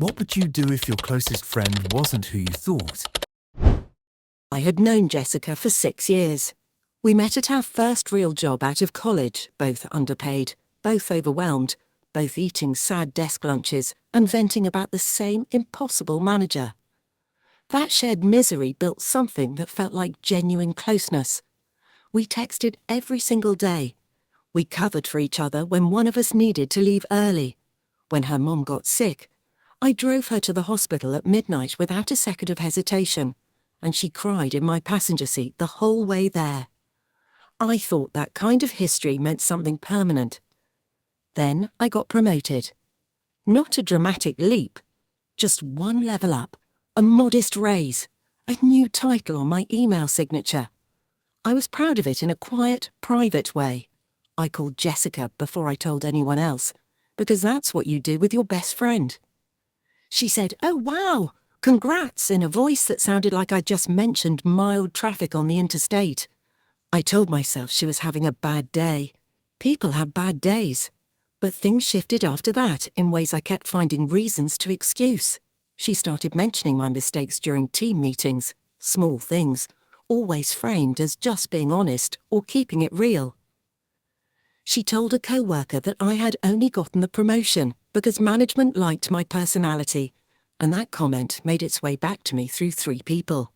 What would you do if your closest friend wasn't who you thought? I had known Jessica for 6 years. We met at our first real job out of college, both underpaid, both overwhelmed, both eating sad desk lunches and venting about the same impossible manager. That shared misery built something that felt like genuine closeness. We texted every single day. We covered for each other when one of us needed to leave early. When her mom got sick, I drove her to the hospital at midnight without a second of hesitation, and she cried in my passenger seat the whole way there. I thought that kind of history meant something permanent. Then I got promoted. Not a dramatic leap, just one level up, a modest raise, a new title on my email signature. I was proud of it in a quiet, private way. I called Jessica before I told anyone else, because that's what you do with your best friend. She said, "Oh wow, congrats," in a voice that sounded like I'd just mentioned mild traffic on the interstate. I told myself she was having a bad day. People have bad days. But things shifted after that in ways I kept finding reasons to excuse. She started mentioning my mistakes during team meetings, small things, always framed as just being honest or keeping it real. She told a co-worker that I had only gotten the promotion because management liked my personality, and that comment made its way back to me through 3 people.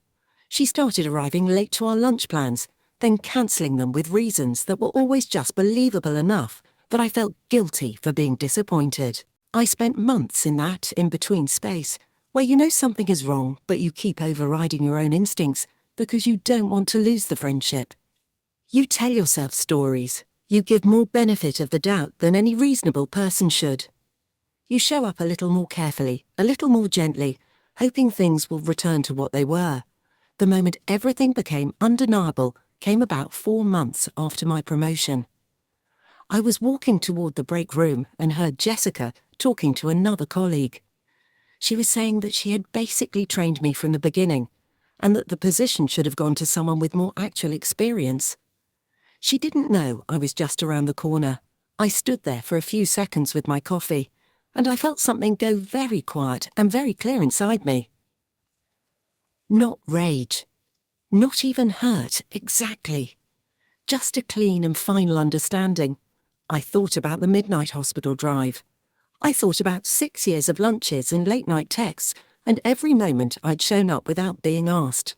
She started arriving late to our lunch plans, then cancelling them with reasons that were always just believable enough that I felt guilty for being disappointed. I spent months in that in-between space, where you know something is wrong but you keep overriding your own instincts because you don't want to lose the friendship. You tell yourself stories. You give more benefit of the doubt than any reasonable person should. You show up a little more carefully, a little more gently, hoping things will return to what they were. The moment everything became undeniable came about 4 months after my promotion. I was walking toward the break room and heard Jessica talking to another colleague. She was saying that she had basically trained me from the beginning, and that the position should have gone to someone with more actual experience. She didn't know I was just around the corner. I stood there for a few seconds with my coffee, and I felt something go very quiet and very clear inside me. Not rage. Not even hurt, exactly. Just a clean and final understanding. I thought about the midnight hospital drive. I thought about 6 years of lunches and late-night texts, and every moment I'd shown up without being asked.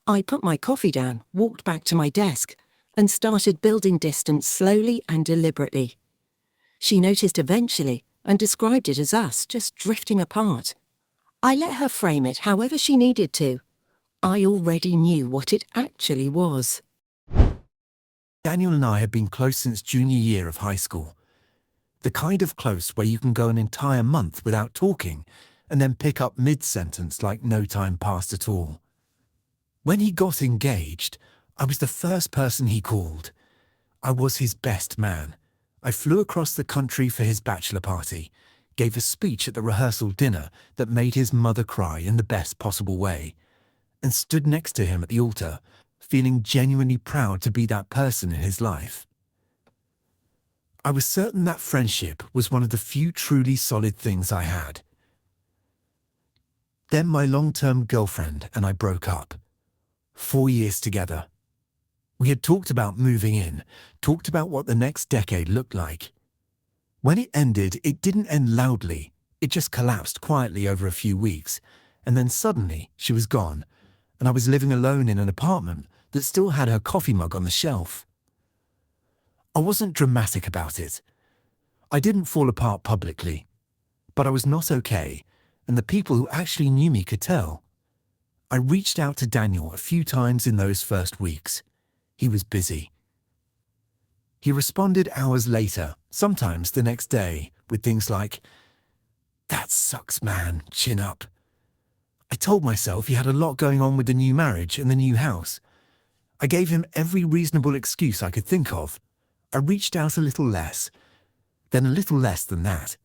I put my coffee down, walked back to my desk, and started building distance slowly and deliberately. She noticed eventually and described it as us just drifting apart. I let her frame it however she needed to. I already knew what it actually was. Daniel and I had been close since junior year of high school. The kind of close where you can go an entire month without talking and then pick up mid-sentence like no time passed at all. When he got engaged, I was the first person he called. I was his best man. I flew across the country for his bachelor party, gave a speech at the rehearsal dinner that made his mother cry in the best possible way, and stood next to him at the altar, feeling genuinely proud to be that person in his life. I was certain that friendship was one of the few truly solid things I had. Then my long-term girlfriend and I broke up. 4 years together. We had talked about moving in, talked about what the next decade looked like. When it ended, it didn't end loudly. It just collapsed quietly over a few weeks, and then suddenly she was gone, and I was living alone in an apartment that still had her coffee mug on the shelf. I wasn't dramatic about it. I didn't fall apart publicly, but I was not okay, and the people who actually knew me could tell. I reached out to Daniel a few times in those first weeks. He was busy. He responded hours later, sometimes the next day, with things like, "That sucks, man, chin up." I told myself he had a lot going on with the new marriage and the new house. I gave him every reasonable excuse I could think of. I reached out a little less, then a little less than that.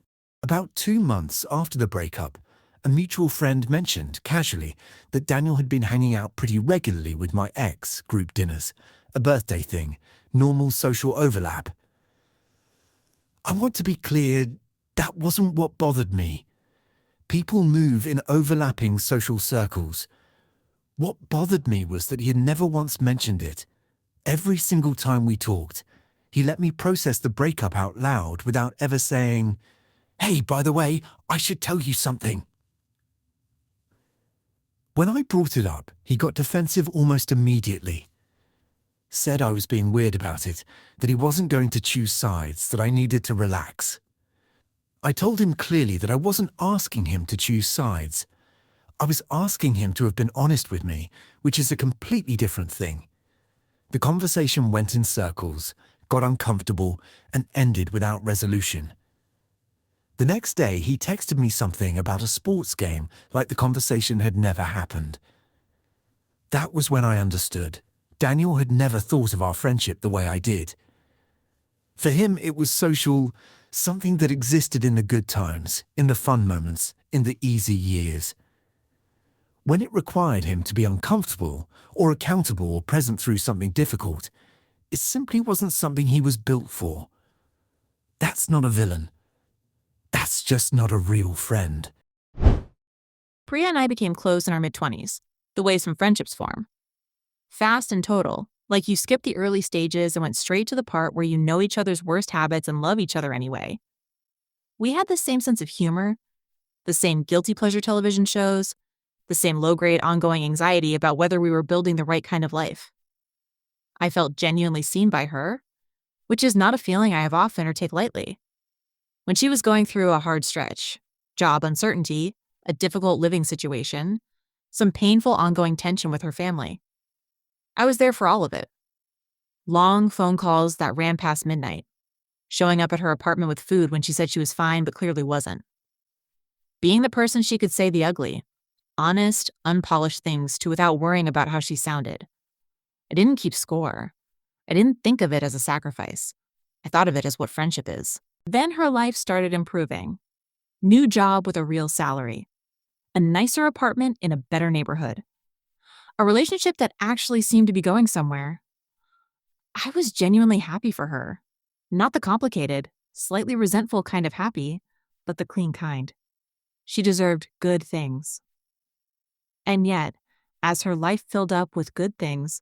About 2 months after the breakup, a mutual friend mentioned, casually, that Daniel had been hanging out pretty regularly with my ex, group dinners, a birthday thing, normal social overlap. I want to be clear, that wasn't what bothered me. People move in overlapping social circles. What bothered me was that he had never once mentioned it. Every single time we talked, he let me process the breakup out loud without ever saying, "Hey, by the way, I should tell you something." When I brought it up, he got defensive almost immediately. Said I was being weird about it, that he wasn't going to choose sides, that I needed to relax. I told him clearly that I wasn't asking him to choose sides. I was asking him to have been honest with me, which is a completely different thing. The conversation went in circles, got uncomfortable, and ended without resolution. The next day, he texted me something about a sports game, like the conversation had never happened. That was when I understood. Daniel had never thought of our friendship the way I did. For him, it was social, something that existed in the good times, in the fun moments, in the easy years. When it required him to be uncomfortable, or accountable, or present through something difficult, it simply wasn't something he was built for. That's not a villain. That's just not a real friend. Priya and I became close in our mid-20s, the way some friendships form. Fast and total, like you skipped the early stages and went straight to the part where you know each other's worst habits and love each other anyway. We had the same sense of humor, the same guilty pleasure television shows, the same low-grade ongoing anxiety about whether we were building the right kind of life. I felt genuinely seen by her, which is not a feeling I have often or take lightly. When she was going through a hard stretch, job uncertainty, a difficult living situation, some painful ongoing tension with her family, I was there for all of it. Long phone calls that ran past midnight, showing up at her apartment with food when she said she was fine but clearly wasn't. Being the person she could say the ugly, honest, unpolished things to without worrying about how she sounded. I didn't keep score. I didn't think of it as a sacrifice. I thought of it as what friendship is. Then her life started improving. New job with a real salary. A nicer apartment in a better neighborhood. A relationship that actually seemed to be going somewhere. I was genuinely happy for her. Not the complicated, slightly resentful kind of happy, but the clean kind. She deserved good things. And yet, as her life filled up with good things,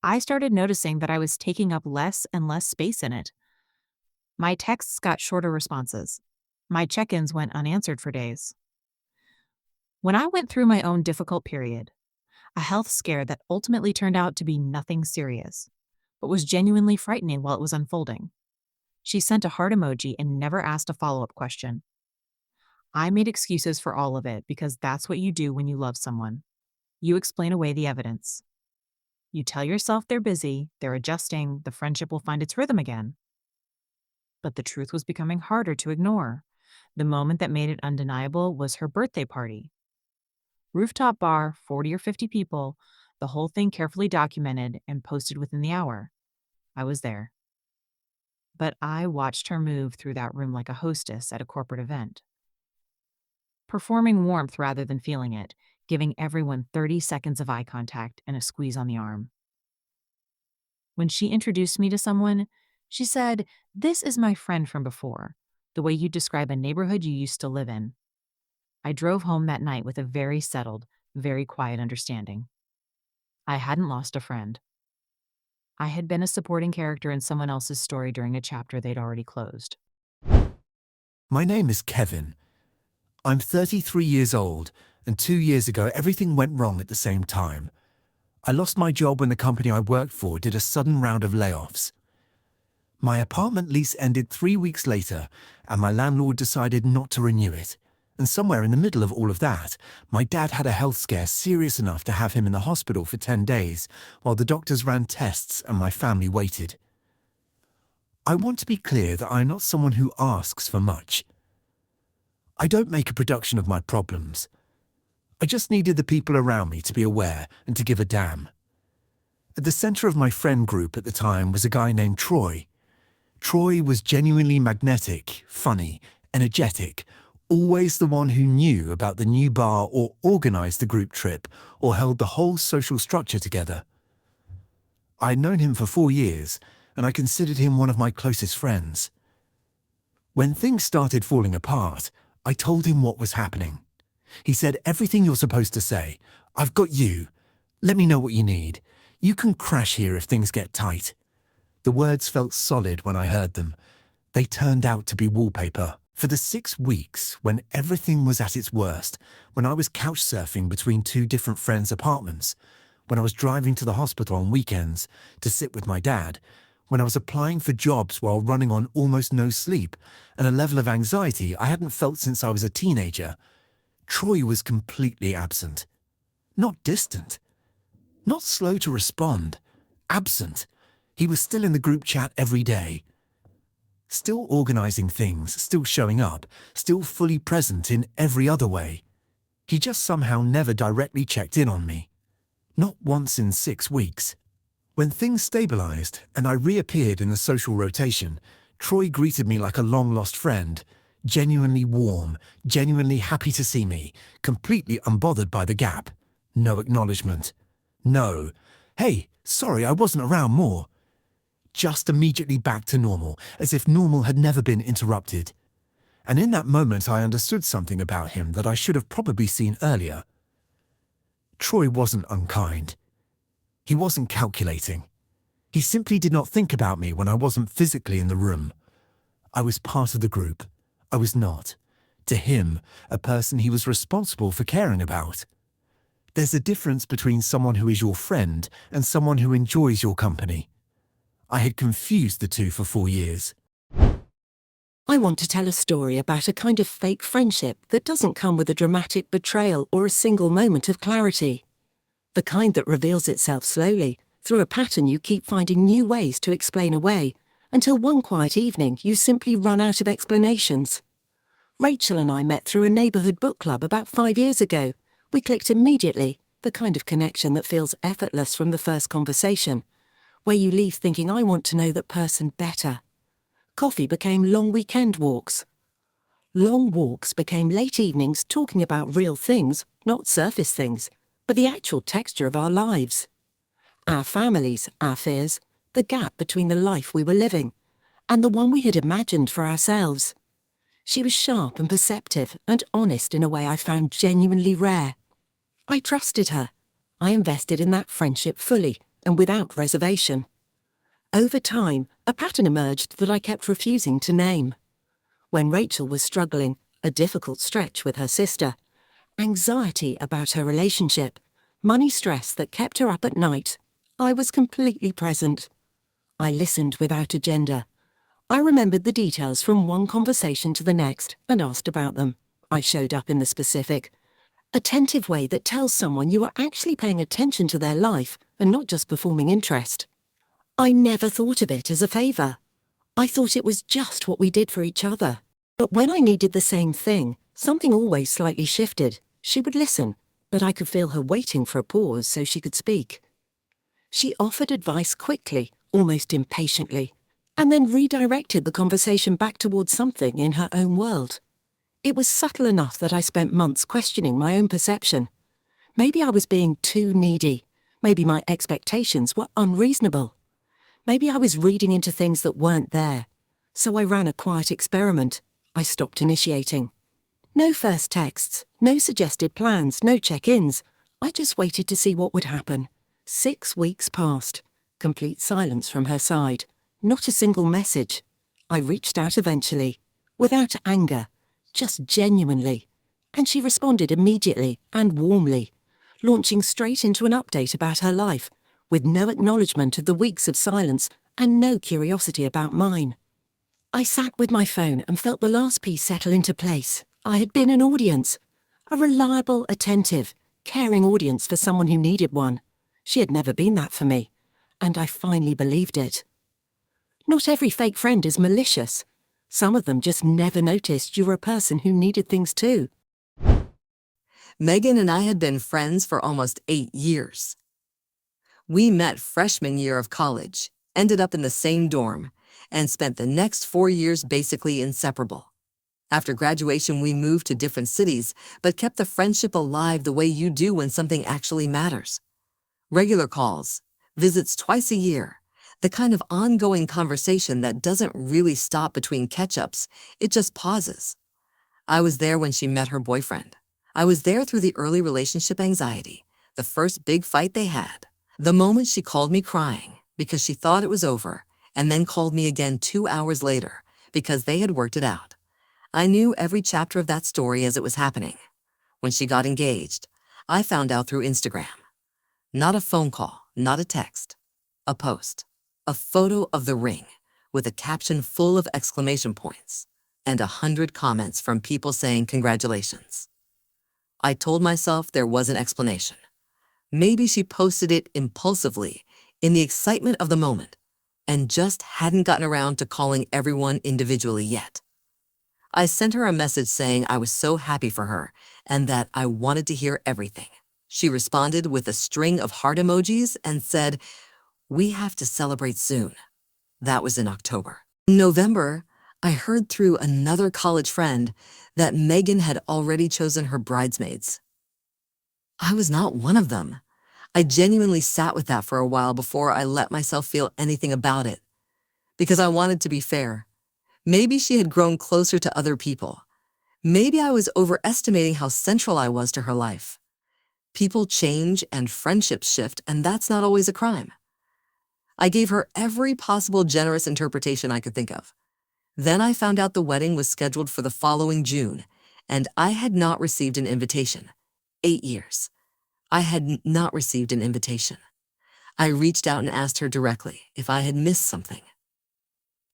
I started noticing that I was taking up less and less space in it. My texts got shorter responses. My check-ins went unanswered for days. When I went through my own difficult period, a health scare that ultimately turned out to be nothing serious, but was genuinely frightening while it was unfolding, she sent a heart emoji and never asked a follow-up question. I made excuses for all of it because that's what you do when you love someone. You explain away the evidence. You tell yourself they're busy, they're adjusting, the friendship will find its rhythm again. But the truth was becoming harder to ignore. The moment that made it undeniable was her birthday party. Rooftop bar, 40 or 50 people, the whole thing carefully documented and posted within the hour. I was there. But I watched her move through that room like a hostess at a corporate event. Performing warmth rather than feeling it, giving everyone 30 seconds of eye contact and a squeeze on the arm. When she introduced me to someone, she said, "This is my friend from before, the way you describe a neighborhood you used to live in." I drove home that night with a very settled, very quiet understanding. I hadn't lost a friend. I had been a supporting character in someone else's story during a chapter they'd already closed. My name is Kevin. I'm 33 years old, and 2 years ago everything went wrong at the same time. I lost my job when the company I worked for did a sudden round of layoffs. My apartment lease ended 3 weeks later, and my landlord decided not to renew it. And somewhere in the middle of all of that, my dad had a health scare serious enough to have him in the hospital for 10 days, while the doctors ran tests and my family waited. I want to be clear that I'm not someone who asks for much. I don't make a production of my problems. I just needed the people around me to be aware and to give a damn. At the center of my friend group at the time was a guy named Troy. Troy was genuinely magnetic, funny, energetic, always the one who knew about the new bar or organized the group trip or held the whole social structure together. I'd known him for 4 years, and I considered him one of my closest friends. When things started falling apart, I told him what was happening. He said everything you're supposed to say. I've got you. Let me know what you need. You can crash here if things get tight. The words felt solid when I heard them. They turned out to be wallpaper. For the 6 weeks, when everything was at its worst, when I was couch surfing between 2 different friends' apartments, when I was driving to the hospital on weekends to sit with my dad, when I was applying for jobs while running on almost no sleep and a level of anxiety I hadn't felt since I was a teenager, Troy was completely absent. Not distant. Not slow to respond. Absent. He was still in the group chat every day. Still organizing things, still showing up, still fully present in every other way. He just somehow never directly checked in on me. Not once in 6 weeks. When things stabilized and I reappeared in the social rotation, Troy greeted me like a long-lost friend, genuinely warm, genuinely happy to see me, completely unbothered by the gap. No acknowledgement. No. Hey, sorry I wasn't around more. Just immediately back to normal, as if normal had never been interrupted. And in that moment I understood something about him that I should have probably seen earlier. Troy wasn't unkind. He wasn't calculating. He simply did not think about me when I wasn't physically in the room. I was part of the group. I was not, to him, a person he was responsible for caring about. There's a difference between someone who is your friend and someone who enjoys your company. I had confused the two for 4 years. I want to tell a story about a kind of fake friendship that doesn't come with a dramatic betrayal or a single moment of clarity. The kind that reveals itself slowly, through a pattern you keep finding new ways to explain away, until one quiet evening you simply run out of explanations. Rachel and I met through a neighborhood book club about 5 years ago. We clicked immediately, the kind of connection that feels effortless from the first conversation, where you leave thinking I want to know that person better. Coffee became long weekend walks. Long walks became late evenings talking about real things, not surface things, but the actual texture of our lives. Our families, our fears, the gap between the life we were living and the one we had imagined for ourselves. She was sharp and perceptive and honest in a way I found genuinely rare. I trusted her. I invested in that friendship fully and without reservation. Over time, a pattern emerged that I kept refusing to name. When Rachel was struggling, a difficult stretch with her sister, anxiety about her relationship, money stress that kept her up at night, I was completely present. I listened without agenda. I remembered the details from one conversation to the next and asked about them. I showed up in the specific, attentive way that tells someone you are actually paying attention to their life and not just performing interest. I never thought of it as a favor. I thought it was just what we did for each other. But when I needed the same thing, something always slightly shifted. She would listen, but I could feel her waiting for a pause so she could speak. She offered advice quickly, almost impatiently, and then redirected the conversation back towards something in her own world. It was subtle enough that I spent months questioning my own perception. Maybe I was being too needy. Maybe my expectations were unreasonable. Maybe I was reading into things that weren't there. So I ran a quiet experiment. I stopped initiating. No first texts, no suggested plans, no check-ins. I just waited to see what would happen. 6 weeks passed. Complete silence from her side. Not a single message. I reached out eventually, without anger, just genuinely. And she responded immediately and warmly, launching straight into an update about her life, with no acknowledgement of the weeks of silence and no curiosity about mine. I sat with my phone and felt the last piece settle into place. I had been an audience, a reliable, attentive, caring audience for someone who needed one. She had never been that for me, and I finally believed it. Not every fake friend is malicious. Some of them just never noticed you were a person who needed things too. Megan and I had been friends for almost 8 years. We met freshman year of college, ended up in the same dorm, and spent the next 4 years basically inseparable. After graduation, we moved to different cities, but kept the friendship alive the way you do when something actually matters. Regular calls, visits twice a year, the kind of ongoing conversation that doesn't really stop between catch-ups, it just pauses. I was there when she met her boyfriend. I was there through the early relationship anxiety, the first big fight they had, the moment she called me crying because she thought it was over, and then called me again 2 hours later because they had worked it out. I knew every chapter of that story as it was happening. When she got engaged, I found out through Instagram. Not a phone call, not a text. A post. A photo of the ring with a caption full of exclamation points and 100 comments from people saying congratulations. I told myself there was an explanation. Maybe she posted it impulsively in the excitement of the moment and just hadn't gotten around to calling everyone individually yet. I sent her a message saying I was so happy for her and that I wanted to hear everything. She responded with a string of heart emojis and said, "We have to celebrate soon." That was in October. In November, I heard through another college friend that Megan had already chosen her bridesmaids. I was not one of them. I genuinely sat with that for a while before I let myself feel anything about it, because I wanted to be fair. Maybe she had grown closer to other people. Maybe I was overestimating how central I was to her life. People change and friendships shift, and that's not always a crime. I gave her every possible generous interpretation I could think of. Then I found out the wedding was scheduled for the following June, and I had not received an invitation. 8 years. I had not received an invitation. I reached out and asked her directly if I had missed something.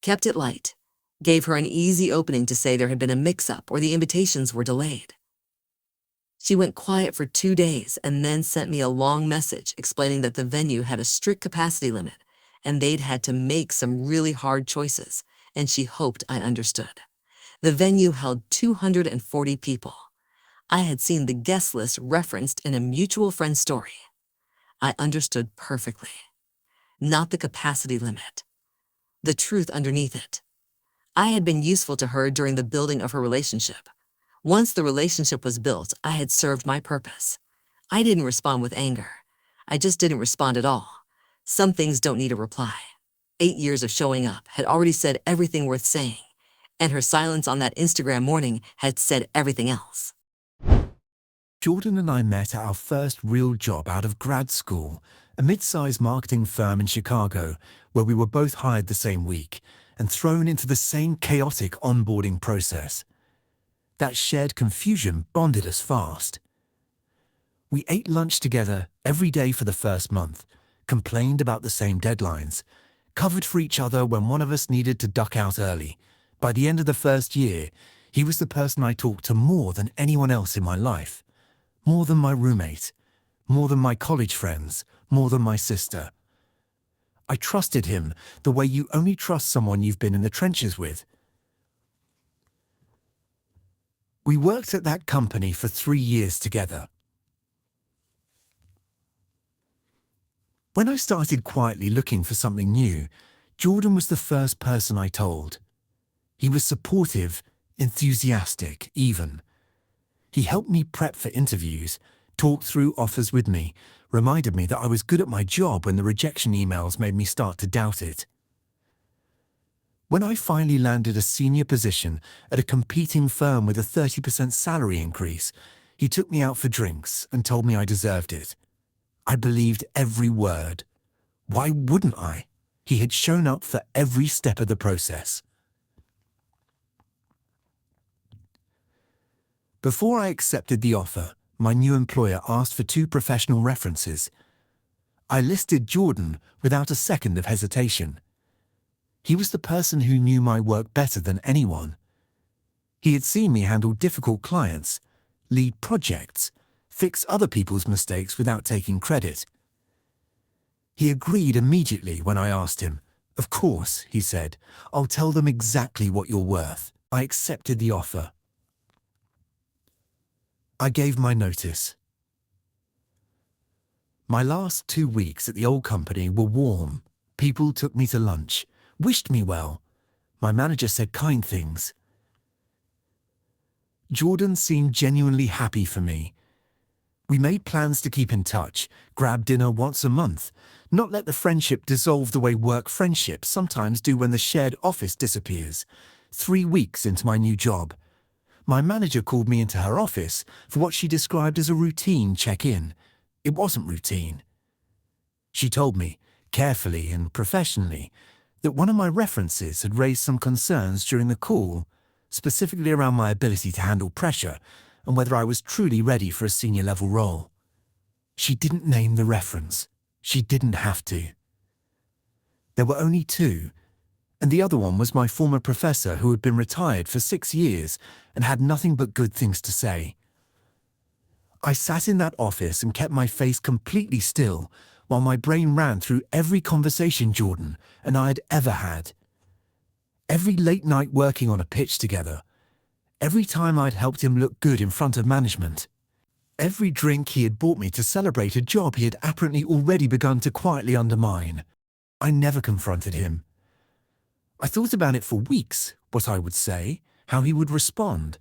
Kept it light. Gave her an easy opening to say there had been a mix-up or the invitations were delayed. She went quiet for 2 days and then sent me a long message explaining that the venue had a strict capacity limit and they'd had to make some really hard choices, and she hoped I understood. The venue held 240 people. I had seen the guest list referenced in a mutual friend's story. I understood perfectly. Not the capacity limit. The truth underneath it. I had been useful to her during the building of her relationship. Once the relationship was built, I had served my purpose. I didn't respond with anger. I just didn't respond at all. Some things don't need a reply. 8 years of showing up had already said everything worth saying, and her silence on that Instagram morning had said everything else. Jordan and I met at our first real job out of grad school, a mid-sized marketing firm in Chicago, where we were both hired the same week and thrown into the same chaotic onboarding process. That shared confusion bonded us fast. We ate lunch together every day for the first month, complained about the same deadlines, covered for each other when one of us needed to duck out early. By the end of the first year, he was the person I talked to more than anyone else in my life. More than my roommate, more than my college friends, more than my sister. I trusted him the way you only trust someone you've been in the trenches with. We worked at that company for 3 years together. When I started quietly looking for something new, Jordan was the first person I told. He was supportive, enthusiastic, even. He helped me prep for interviews, talked through offers with me, reminded me that I was good at my job when the rejection emails made me start to doubt it. When I finally landed a senior position at a competing firm with a 30% salary increase, he took me out for drinks and told me I deserved it. I believed every word. Why wouldn't I? He had shown up for every step of the process. Before I accepted the offer, my new employer asked for 2 professional references. I listed Jordan without a second of hesitation. He was the person who knew my work better than anyone. He had seen me handle difficult clients, lead projects, fix other people's mistakes without taking credit. He agreed immediately when I asked him. "Of course," he said, "I'll tell them exactly what you're worth." I accepted the offer. I gave my notice. My last 2 weeks at the old company were warm. People took me to lunch, wished me well. My manager said kind things. Jordan seemed genuinely happy for me. We made plans to keep in touch, grab dinner once a month, not let the friendship dissolve the way work friendships sometimes do when the shared office disappears. 3 weeks into my new job, My manager called me into her office for what she described as a routine check-in. It wasn't routine. She told me, carefully and professionally, that one of my references had raised some concerns during the call, specifically around my ability to handle pressure and whether I was truly ready for a senior-level role. She didn't name the reference. She didn't have to. There were only two, and the other one was my former professor who had been retired for 6 years and had nothing but good things to say. I sat in that office and kept my face completely still while my brain ran through every conversation Jordan and I had ever had. Every late night working on a pitch together. Every time I'd helped him look good in front of management. Every drink he had bought me to celebrate a job he had apparently already begun to quietly undermine. I never confronted him. I thought about it for weeks, what I would say, how he would respond,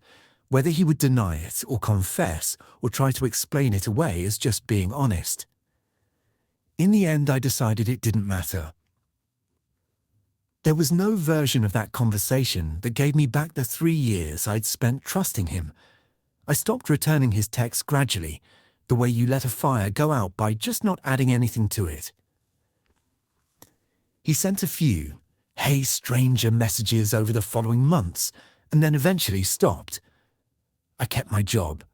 whether he would deny it or confess or try to explain it away as just being honest. In the end, I decided it didn't matter. There was no version of that conversation that gave me back the 3 years I'd spent trusting him. I stopped returning his texts gradually, the way you let a fire go out by just not adding anything to it. He sent a few, "Hey stranger" messages over the following months, and then eventually stopped. I kept my job.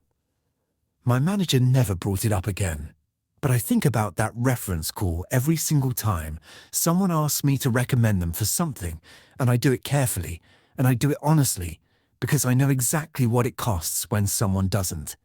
My manager never brought it up again. But I think about that reference call every single time someone asks me to recommend them for something, and I do it carefully, and I do it honestly, because I know exactly what it costs when someone doesn't.